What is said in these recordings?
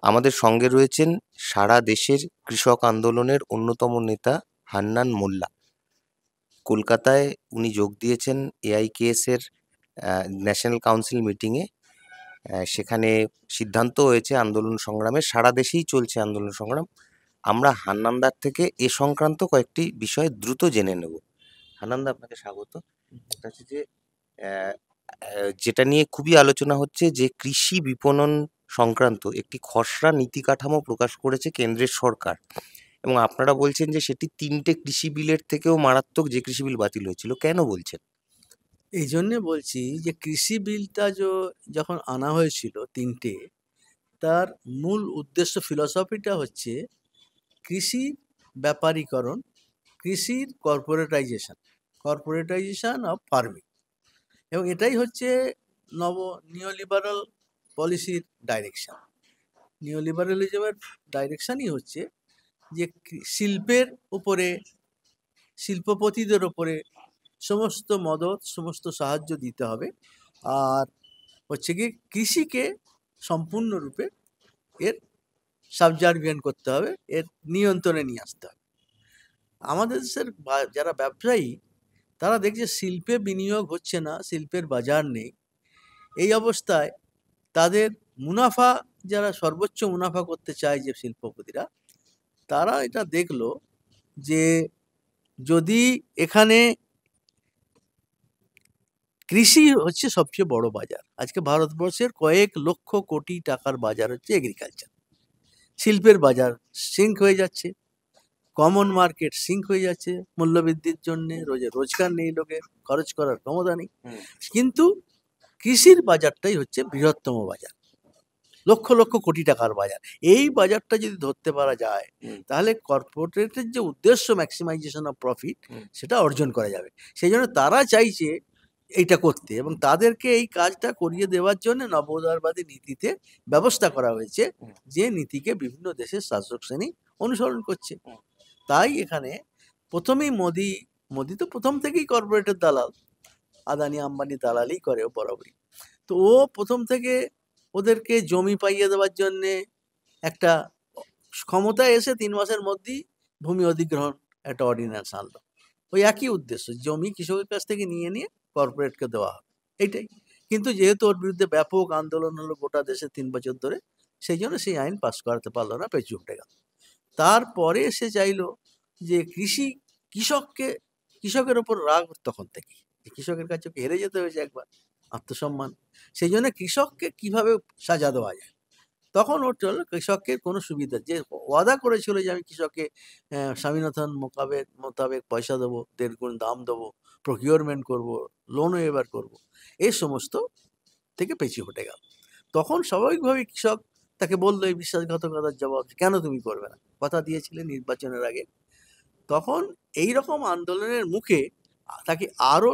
আমাদের সঙ্গে রয়েছেন সারা দেশের কৃষক আন্দোলনের অন্যতম নেতা হান্নান মোল্লা। কলকাতায় উনি যোগ দিয়েছেন এআইকেএস এর ন্যাশনাল কাউন্সিল মিটিংয়ে। সেখানে সিদ্ধান্ত হয়েছে আন্দোলন সংগ্রামের, সারা দেশেই চলছে আন্দোলন সংগ্রাম। আমরা হান্নানদার থেকে এ সংক্রান্ত কয়েকটি বিষয় দ্রুত জেনে নেব। হান্নানদা, আপনাকে স্বাগত। একটা হচ্ছে যে আহ, যেটা নিয়ে খুবই আলোচনা হচ্ছে যে কৃষি বিপণন সংক্রান্ত একটি খসড়া নীতি কাঠামো প্রকাশ করেছে কেন্দ্রের সরকার, এবং আপনারা বলছেন যে সেটি 3টে কৃষি বিলের থেকেও মারাত্মক, যে কৃষি বিল বাতিল হয়েছিল। কেন বলছেন? এই জন্যে বলছি যে কৃষি বিলটা যখন আনা হয়েছিল তিনটে, তার মূল উদ্দেশ্য ফিলসফিটা হচ্ছে কৃষি ব্যাপারীকরণ, কৃষির কর্পোরেটাইজেশন অফ ফার্মিং। এবং এটাই হচ্ছে নিওলিবারাল পলিসির ডাইরেকশন। নিওলিবারালিজমের ডাইরেকশনই হচ্ছে যে শিল্পের উপরে, শিল্পপতিদের উপরে সমস্ত মদত, সমস্ত সাহায্য দিতে হবে, আর হচ্ছে কি কৃষিকে সম্পূর্ণরূপে এর সাবজারভিয়েন্ট করতে হবে, এর নিয়ন্ত্রণে নিয়ে আসতে হবে। আমাদের দেশের যারা ব্যবসায়ী, তারা দেখছে শিল্পে বিনিয়োগ হচ্ছে না, শিল্পের বাজার নেই। এই অবস্থায় তাদের মুনাফা, যারা সর্বোচ্চ মুনাফা করতে চায় যে শিল্পপতিরা, তারা এটা দেখলো যে যদি এখানে কৃষি হচ্ছে সবচেয়ে বড় বাজার, আজকে ভারতবর্ষের কয়েক লক্ষ কোটি টাকার বাজার হচ্ছে এগ্রিকালচার। শিল্পের বাজার সিঙ্ক হয়ে যাচ্ছে, কমন মার্কেট সিঙ্ক হয়ে যাচ্ছে মূল্যবৃদ্ধির জন্য, রোজগার নেই, লোকের খরচ করার ক্ষমতা নেই। কিন্তু কৃষির বাজারটাই হচ্ছে বৃহত্তম বাজার, লক্ষ লক্ষ কোটি টাকার বাজার। এই বাজারটা যদি ধরতে পারা যায়, তাহলে কর্পোরেটের যে উদ্দেশ্য ম্যাক্সিমাইজেশন অফ প্রফিট, সেটা অর্জন করা যাবে। সেই জন্য তারা চাইছে এইটা করতে, এবং তাদেরকে এই কাজটা করিয়ে দেওয়ার জন্য নবোদারবাদী নীতিতে ব্যবস্থা করা হয়েছে, যে নীতিকে বিভিন্ন দেশের শাসক শ্রেণী অনুসরণ করছে। তাই এখানে প্রথমেই মোদি তো প্রথম থেকেই কর্পোরেটের দালাল, আদানি আম্বানি দালালি করে ও বরাবরই। তো ও প্রথম থেকে ওদেরকে জমি পাইয়ে দেওয়ার জন্যে একটা ক্ষমতায় এসে 3 মাসের মধ্যেই ভূমি অধিগ্রহণ একটা অর্ডিন্যান্স আনলো। ওই একই উদ্দেশ্য, জমি কৃষকের কাছ থেকে নিয়ে নিয়ে কর্পোরেটকে দেওয়া হবে, এইটাই। কিন্তু যেহেতু ওর বিরুদ্ধে ব্যাপক আন্দোলন হলো গোটা দেশে 3 বছর ধরে, সেই জন্য সেই আইন পাস করাতে পারলো না, পেছু উঠে গেল। তারপরে সে চাইলো যে কৃষকের ওপর রাগ তখন থেকে, কৃষকের কাছে হেরে যেতে হয়েছে একবার, আত্মসম্মান। সেই জন্য কৃষককে কিভাবে সাজা দেওয়া যায়, তখন ওর চলো কৃষককে কোনো সুবিধা, যে ওয়াদা করেছিল যে আমি কৃষককে স্বামীনাথন মোতাবেক পয়সা দেবো, 1.5 গুণ দাম দেবো, প্রকিউরমেন্ট করব, লোন ওয়েভার করব, এই সমস্ত থেকে পেছিয়ে হটে গেল। তখন স্বাভাবিকভাবে কৃষক তাকে বললো এই বিশ্বাসঘাতকতার জবাব, কেন তুমি করবে না, কথা দিয়েছিলে নির্বাচনের আগে। তখন এই রকম আন্দোলনের মুখে তাকে আরো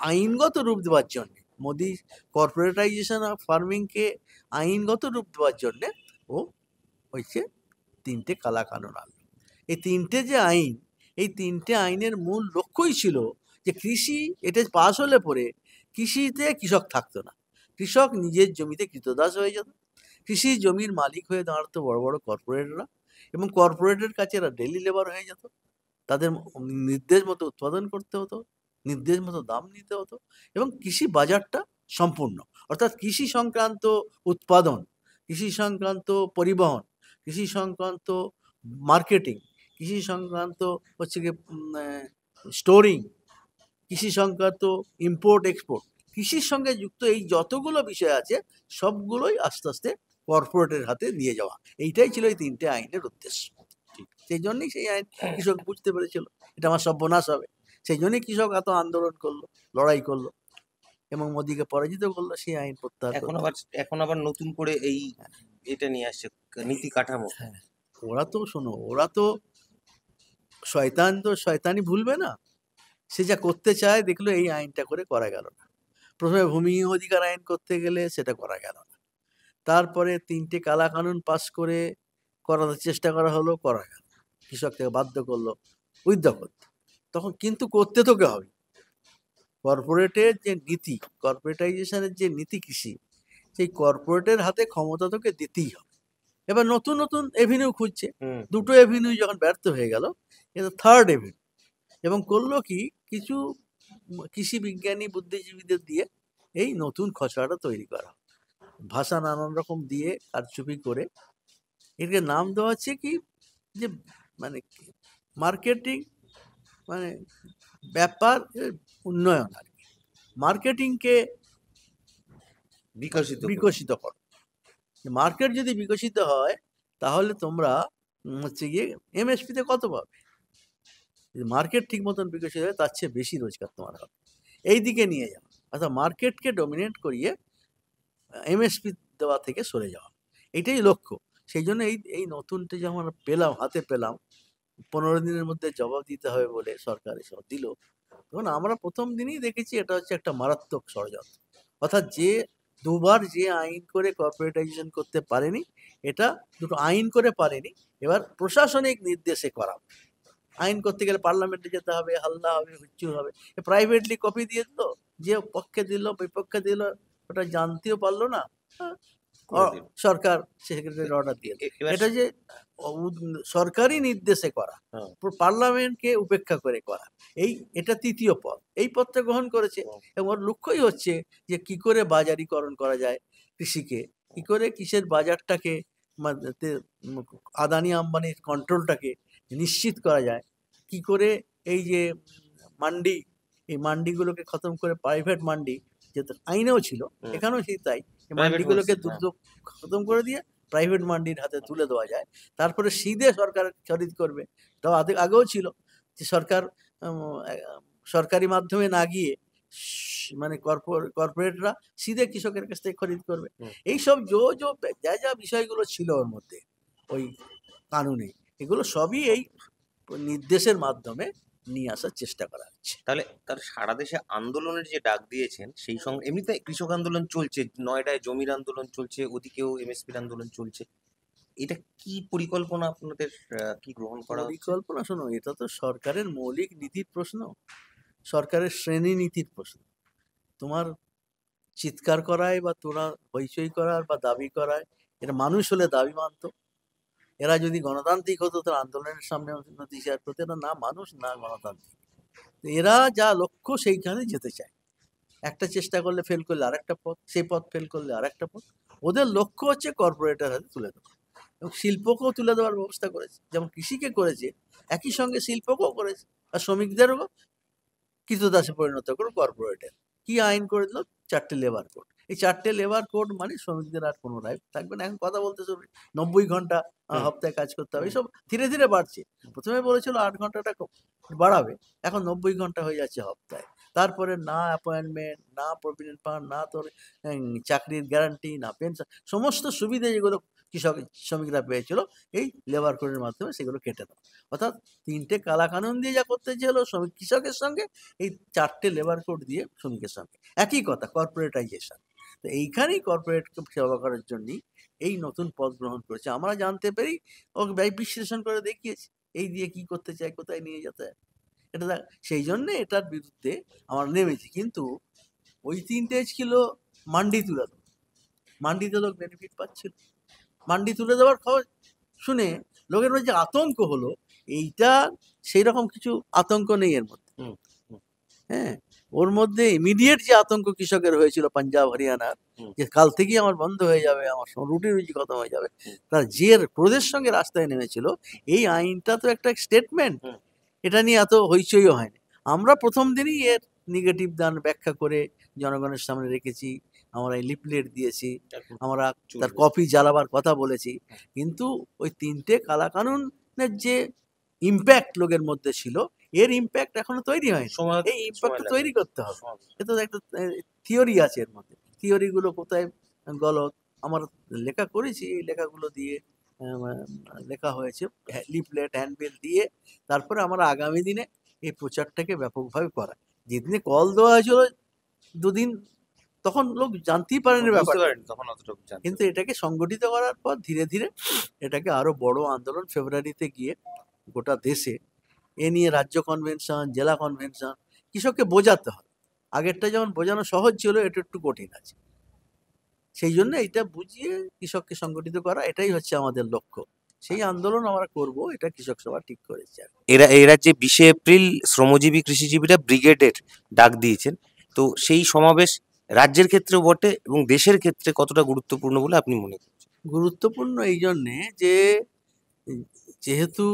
আইনগত রূপ দেওয়ার জন্য, মোদি কর্পোরেটাইজেশন অফ ফার্মিংকে আইনগত রূপ দেওয়ার জন্য ও হয়েছে 3টে কালা কানুন আনলো। এই 3টে যে আইন, এই 3টে আইনের মূল লক্ষ্যই ছিল যে কৃষি, এটা পাশ হলে পরে কৃষিতে কৃষক থাকতো না, কৃষক নিজের জমিতে কৃতদাস হয়ে যেত, কৃষি জমির মালিক হয়ে দাঁড়াতো বড় বড় কর্পোরেটরা, এবং কর্পোরেটের কাছে এরা ডেলি লেবার হয়ে যেত। তাদের নির্দেশ মতো উৎপাদন করতে হতো, নির্দেশ মতো দাম নিতে হতো, এবং কৃষি বাজারটা সম্পূর্ণ, অর্থাৎ কৃষি সংক্রান্ত উৎপাদন, কৃষি সংক্রান্ত পরিবহন, কৃষি সংক্রান্ত মার্কেটিং, কৃষি সংক্রান্ত হচ্ছে গিয়ে স্টোরিং, কৃষি সংক্রান্ত ইম্পোর্ট এক্সপোর্ট, কৃষির সঙ্গে যুক্ত এই যতগুলো বিষয় আছে, সবগুলোই আস্তে আস্তে কর্পোরেটের হাতে দিয়ে যাওয়া। এইটাই ছিল এই 3টে আইনের উদ্দেশ্য। সেই জন্যই সেই আইন কৃষক বুঝতে পেরেছিল এটা আমার সর্বনাশ হবে। সেই জন্যই কৃষক এত আন্দোলন করলো, লড়াই করলো, এবং মোদিকে পরাজিত করলো, সেই আইন প্রত্যাহার করলো। এখন আবার নতুন করে এটা নিয়ে আসছে নীতি কাঠামো। হ্যাঁ, ওরা তো শোনো, ওরা তো শয়তান, তো শয়তানি ভুলবে না। সে যা করতে চায় দেখলো এই আইনটা করে করা গেল না। প্রথমে ভূমি অধিকার আইন করতে গেলে সেটা করা গেল না, তারপরে 3টে কালা কানুন পাস করে করার চেষ্টা করা হলো, করা গেল, কৃষক থেকে বাধ্য করলো উইথড্র করতে। তখন কিন্তু করতে তোকে হবে, কর্পোরেটের যে নীতি, কর্পোরেটাইজেশনের যে নীতি কৃষি, সেই কর্পোরেটের হাতে ক্ষমতা তোকে দিতেই হবে। এবার নতুন নতুন এভিনিউ খুঁজছে। হুম দুটো এভিনিউ যখন ব্যর্থ হয়ে গেল, এটা থার্ড এভিনিউ। এবং করলো কি, কিছু কৃষি বিজ্ঞানী বুদ্ধিজীবীদের দিয়ে এই নতুন খসড়াটা তৈরি করা, ভাষা নানান রকম দিয়ে কারচুপি করে এটাকে নাম দেওয়া হচ্ছে কি, যে মানে মার্কেটিং, মানে ব্যাপার উন্নয়ন আর কি, মার্কেটিংকে বিকশিত করুন। বিকশিত করো। মার্কেট যদি বিকশিত হয় তাহলে তোমরা হচ্ছে গিয়ে এমএসপিতে কত পাবে। যদি মার্কেট ঠিক মতন বিকশিত হয় তার চেয়ে বেশি রোজগার তোমার হবে। এই দিকে নিয়ে যাও, অর্থাৎ মার্কেটকে ডমিনেট করিয়ে এমএসপি দেওয়া থেকে সরে যাওয়া, এটাই লক্ষ্য। সেই জন্য এই এই নতুনটা যখন আমরা পেলাম, হাতে পেলাম, 15 দিনের মধ্যে জবাব দিতে হবে বলে সরকার এসব দিল, তখন আমরা প্রথম দিনই দেখেছি এটা হচ্ছে একটা মারাত্মক ষড়যন্ত্র। অর্থাৎ যে দুবার যে আইন করে কর্পোরেটাইজেশন করতে পারেনি, এটা দুটো আইন করে পারেনি, এবার প্রশাসনিক নির্দেশে করা। আইন করতে গেলে পার্লামেন্টে যেতে হবে, হাল্লা হবে, হুচ্চুর হবে। প্রাইভেটলি কপি দিয়ে দিল, যে পক্ষে দিল বিপক্ষে দিল ওটা জানতেও পারলো না, হ্যাঁ, করে দিল। সরকার সেক্রেটারি অর্ডার দিয়ে দিল। এবার এটা যে সরকারি নির্দেশে করা, হ্যাঁ, পার্লামেন্টকে উপেক্ষা করে করা, এটা তৃতীয় পদ। এই পদটা গ্রহণ করেছে এবং ওর লক্ষ্যই হচ্ছে যে কি করে বাজারিকরণ করা যায় কৃষিকে, কি করে কিসের বাজারটাকে, আদানি আম্বানির কন্ট্রোলটাকে নিশ্চিত করা যায়, কি করে এই যে মান্ডি, এই মান্ডিগুলোকে খতম করে প্রাইভেট মান্ডি, যেটা আইনেও ছিল এখানেও সেই তাই, মান্ডিগুলোকে দ্রুত খতম করে দিয়ে প্রাইভেট মান্ডির হাতে তুলে দেওয়া যায়। তারপরে সিধে সরকার খরিদ করবে, তাও আগেও ছিল যে সরকার সরকারি মাধ্যমে না গিয়ে মানে কর্পোরেটরা সিধে কৃষকের কাছ থেকে খরিদ করবে। এইসব যা যা বিষয়গুলো ছিল ওর মধ্যে ওই কানুনে, এগুলো সবই এই নির্দেশের মাধ্যমে নিয়ে আসার চেষ্টা করা হচ্ছে। তাহলে তার সারা দেশে আন্দোলনের যে ডাক দিয়েছেন, সেই সঙ্গে এমনিতে কৃষক আন্দোলন চলছে, নয়ডায় জমির আন্দোলন চলছে, ওদিকেও এমএসপির আন্দোলন চলছে। এটা কি পরিকল্পনা আপনাদের, কি গ্রহণ করা হচ্ছে? পরিকল্পনা, শোনো, এটা তো সরকারের মৌলিক নীতির প্রশ্ন, সরকারের শ্রেণী নীতির প্রশ্ন। তোমার চিৎকার করায় বা তোরা হইচই করার বা দাবি করায়, এটা মানুষ হলে দাবি মানতো। এরা যদি গণতান্ত্রিক হতো তার আন্দোলনের সামনে নথি শেয়ার করতে, এরা না মানুষ না গণতান্ত্রিক। এরা যা লক্ষ্য সেইখানে যেতে চায়, একটা চেষ্টা করলে ফেল করলে আরেকটা পথ, সেই পথ ফেল করলে আরেকটা পথ। ওদের লক্ষ্য হচ্ছে কর্পোরেটের হাতে তুলে দেওয়া এবং শিল্পকেও তুলে দেওয়ার ব্যবস্থা করেছে, যেমন কৃষিকে করেছে একই সঙ্গে শিল্পকেও করেছে, আর শ্রমিকদেরও কৃতদাসে পরিণত করে কর্পোরেটের। কি আইন করে দিল? 4টে লেবার কোড। এই 4টে লেবার কোড মানে শ্রমিকদের আর কোনো রাইট থাকবে না। এখন কথা বলতে শুরু 90 ঘন্টা হপ্তায় কাজ করতে হবে, এইসব ধীরে ধীরে বাড়ছে। প্রথমে বলেছিল 8 ঘন্টাটা বাড়াবে, এখন 90 ঘন্টা হয়ে যাচ্ছে হপ্তায়। তারপরে না অ্যাপয়েন্টমেন্ট, না প্রভিডেন্ট ফান্ড, না তোর চাকরির গ্যারান্টি, না পেনশন, সমস্ত সুবিধা যেগুলো শ্রমিকরা পেয়েছিল এই লেবার কোডের মাধ্যমে সেগুলো কেটে দেওয়া। অর্থাৎ 3টে কালাকানুন দিয়ে যা করতে চেয়েছিল শ্রমিক কৃষকের সঙ্গে, এই 4টে লেবার কোড দিয়ে শ্রমিকের সঙ্গে একই কথা, কর্পোরেটাইজেশন। তো এইখানেই কর্পোরেটকে সেবা করার জন্যই এই নতুন পথ গ্রহণ করেছে। আমরা জানতে পারি, ওকে ব্যয় বিশ্লেষণ করে দেখিয়েছি এই দিয়ে কি করতে চায়, কোথায় নিয়ে যেতে হয়। এটা সেই জন্যে এটার বিরুদ্ধে আমরা নেমেছি। কিন্তু ওই 3টে ছিল মান্ডি তুলে দেওয়া, মান্ডিতে লোক বেনিফিট পাচ্ছিল। মান্ডি তুলে দেওয়ার খবর শুনে লোকের মধ্যে যে আতঙ্ক হলো, এইটা সেই রকম কিছু আতঙ্ক নেই এর মধ্যে। হ্যাঁ, ওর মধ্যে ইমিডিয়েট যে আতঙ্ক কৃষকের হয়েছিল পাঞ্জাব হরিয়ানার, যে কাল থেকেই আমার বন্ধ হয়ে যাবে, আমার রুটি রুজি খতম হয়ে যাবে, তার যে ক্রোধের সঙ্গে রাস্তায় নেমেছিল, এই আইনটা তো একটা স্টেটমেন্ট, এটা নিয়ে এত হইচইও হয়নি। আমরা প্রথম দিনই এর নেগেটিভ ব্যাখ্যা করে জনগণের সামনে রেখেছি, আমরা লিফলেট দিয়েছি, আমরা তার কপি জ্বালাবার কথা বলেছি। কিন্তু ওই 3টে কালাকানুনের যে ইম্প্যাক্ট লোকের মধ্যে ছিল, এর ইম্প্যাক্ট এখনো তৈরি হয়নি। এই ইম্প্যাক্ট তৈরি করতে হবে। এটা তো একটা থিওরি আছে এর মধ্যে, থিওরিগুলো কোথায় গলত আমার লেখা করেছি, এই লেখাগুলো দিয়ে লেখা হয়েছে, লিফলেট হ্যান্ডবিল দিয়ে। তারপরে আমরা আগামী দিনে এই প্রচারটাকে ব্যাপকভাবে করা। যেদিনে কল দেওয়া হয়েছিল 2 দিন, তখন লোক জানতেই পারেনি ব্যাপারটা, কিন্তু এটাকে সংগঠিত করার পর ধীরে ধীরে এটাকে আরো বড় আন্দোলন ফেব্রুয়ারিতে গিয়ে গোটা দেশে এ নিয়ে রাজ্য কনভেনশন, জেলা কনভেনশন, কৃষককে বোঝাতে হবে। আগেরটা যেমন বোঝানো সহজ ছিল, এটা একটু কঠিন আছে। সেই জন্য এইটা বুঝিয়ে কৃষককে সংগঠিত করা, এটাই হচ্ছে আমাদের লক্ষ্য। সেই আন্দোলন আমরা করব, এটা কৃষক সভা ঠিক করেছে। এরা যে 20শে এপ্রিল শ্রমজীবী কৃষিজীবীরা ব্রিগেডের ডাক দিয়েছেন, তো সেই সমাবেশ রাজ্যের ক্ষেত্রেও বটে এবং দেশের ক্ষেত্রে কতটা গুরুত্বপূর্ণ বলে আপনি মনে করছেন? গুরুত্বপূর্ণ এই জন্যে যে যেহেতু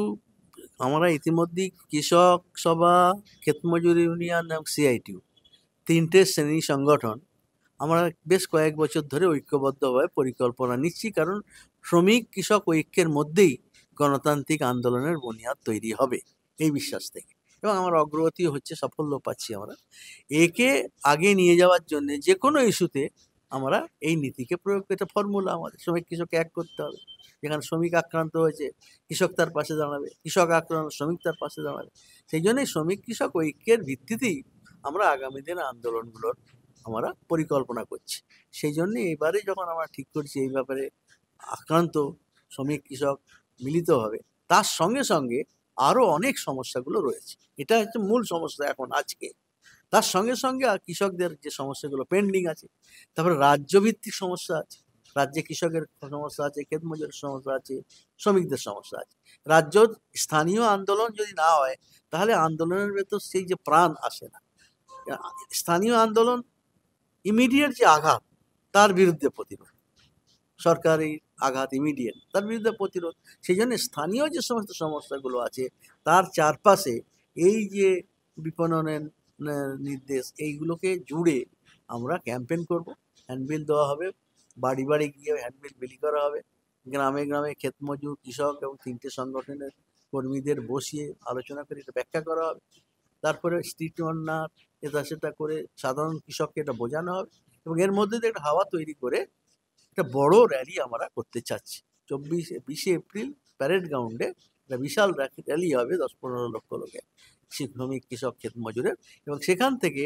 আমরা ইতিমধ্যেই কৃষক সভা, ক্ষেতমজুর ইউনিয়ন এবং সিআইটিউ 3টে শ্রেণী সংগঠন আমরা বেশ কয়েক বছর ধরে ঐক্যবদ্ধভাবে পরিকল্পনা নিচ্ছি, কারণ শ্রমিক কৃষক ঐক্যের মধ্যেই গণতান্ত্রিক আন্দোলনের বুনিয়াদ তৈরি হবে এই বিশ্বাস থেকে, এবং আমার অগ্রগতিও হচ্ছে, সাফল্য পাচ্ছি আমরা। একে আগে নিয়ে যাওয়ার জন্য যে কোনো ইস্যুতে আমরা এই নীতিকে প্রয়োগ, এটা ফর্মুলা আমাদের, শ্রমিক কৃষককে এক করতে হবে। যেখানে শ্রমিক আক্রান্ত হয়েছে কৃষক তার পাশে দাঁড়াবে, কৃষক আক্রান্ত শ্রমিক তার পাশে দাঁড়াবে। সেই জন্যই শ্রমিক কৃষক ঐক্যের ভিত্তিতেই আমরা আগামী দিনের আন্দোলনগুলোর আমরা পরিকল্পনা করছি। সেই জন্য এবারে যখন আমরা ঠিক করছি এই ব্যাপারে আক্রান্ত শ্রমিক কৃষক মিলিত হবে, তার সঙ্গে সঙ্গে আরও অনেক সমস্যাগুলো রয়েছে, এটা হচ্ছে মূল সমস্যা এখন আজকে। তার সঙ্গে সঙ্গে আর কৃষকদের যে সমস্যাগুলো পেন্ডিং আছে, তারপরে রাজ্যভিত্তিক সমস্যা আছে, রাজ্যে কৃষকের সমস্যা আছে, ক্ষেত মজুরের সমস্যা আছে, শ্রমিকদের সমস্যা আছে। রাজ্য স্থানীয় আন্দোলন যদি না হয় তাহলে আন্দোলনের ভেতর সেই যে প্রাণ আসে না। স্থানীয় আন্দোলন ইমিডিয়েট যে আঘাত, তার বিরুদ্ধে প্রতিরোধ, সরকারি আঘাত ইমিডিয়েট, তার বিরুদ্ধে প্রতিরোধ। সেই জন্য স্থানীয় যে সমস্ত সমস্যাগুলো আছে তার চারপাশে এই যে বিপণনের নির্দেশ, এইগুলোকে জুড়ে আমরা ক্যাম্পেন করব। হ্যান্ডবিল দেওয়া হবে, বাড়ি বাড়ি গিয়ে হ্যান্ডবিল বিলি করা হবে, গ্রামে গ্রামে ক্ষেত মজুর, কৃষক এবং 3টে সংগঠনের কর্মীদের বসিয়ে আলোচনা করে এটা ব্যাখ্যা করা হবে। তারপরে স্ট্রিট কর্নার এটা সেটা করে সাধারণ কৃষককে এটা বোঝানো হবে, এবং এর মধ্যে দিয়ে একটা হাওয়া তৈরি করে একটা বড় র্যালি আমরা করতে চাচ্ছি। 20শে এপ্রিল প্যারেড গ্রাউন্ডে একটা বিশাল র্যালি হবে, 10-15 লক্ষ লোকের, শ্রমিক কৃষক ক্ষেত মজুরের, এবং সেখান থেকে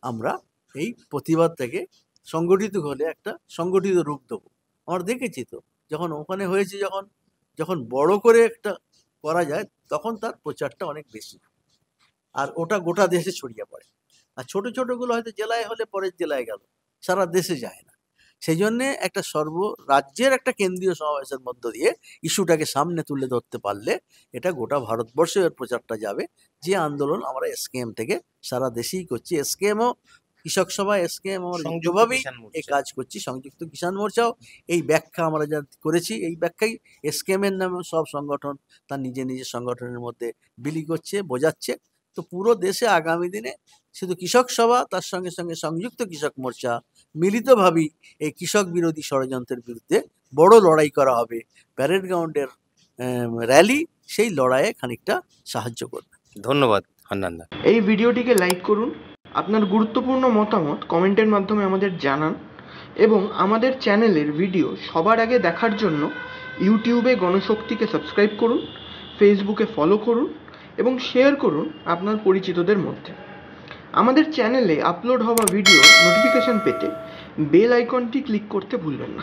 আমরা এই প্রতিবাদ থেকে সংগঠিত হলে একটা সংগঠিত রূপ দেবো। আমরা দেখেছি তো যখন ওখানে হয়েছে, যখন বড় করে একটা করা যায় তখন তার প্রচারটা অনেক বেশি, আর ওটা গোটা দেশে ছড়িয়ে পড়ে। আর ছোট ছোটগুলো হয়তো জেলায় হলে পরের জেলায় গেল, সারা দেশে যায় না। সেই জন্যে একটা রাজ্যের একটা কেন্দ্রীয় সমাবেশের মধ্য দিয়ে ইস্যুটাকে সামনে তুলে ধরতে পারলে এটা গোটা ভারতবর্ষে এর প্রচারটা যাবে। যে আন্দোলন আমরা এসকেএম থেকে সারা দেশেই করছি, এসকেএমও, কৃষক সভা, এসকেএম আমরা যুক্তভাবেই এই কাজ করছি, সংযুক্ত কিষাণ মোর্চাও এই ব্যাখ্যা আমরা যা করেছি, এই ব্যাখ্যাই এসকেএম এর নামে সব সংগঠন তার নিজের সংগঠনের মধ্যে বিলি করছে, বোঝাচ্ছে। তো পুরো দেশে আগামী দিনে শুধু কৃষক সভা, তার সঙ্গে সঙ্গে সংযুক্ত কৃষক মোর্চা মিলিতভাবেই এই কৃষক বিরোধী ষড়যন্ত্রের বিরুদ্ধে বড় লড়াই করা হবে। প্যারেড গ্রাউন্ডের র্যালি সেই লড়াইয়ে খানিকটা সাহায্য করবে। ধন্যবাদ হান্নানদা। এই ভিডিওটিকে লাইক করুন, আপনার গুরুত্বপূর্ণ মতামত কমেন্টের মাধ্যমে আমাদের জানান, এবং আমাদের চ্যানেলের ভিডিও সবার আগে দেখার জন্য ইউটিউবে গণশক্তিকে সাবস্ক্রাইব করুন, ফেসবুকে ফলো করুন এবং শেয়ার করুন আপনার পরিচিতদের মধ্যে। আমাদের চ্যানেলে আপলোড হওয়া ভিডিও নোটিফিকেশন পেতে বেল আইকনটি ক্লিক করতে ভুলবেন না।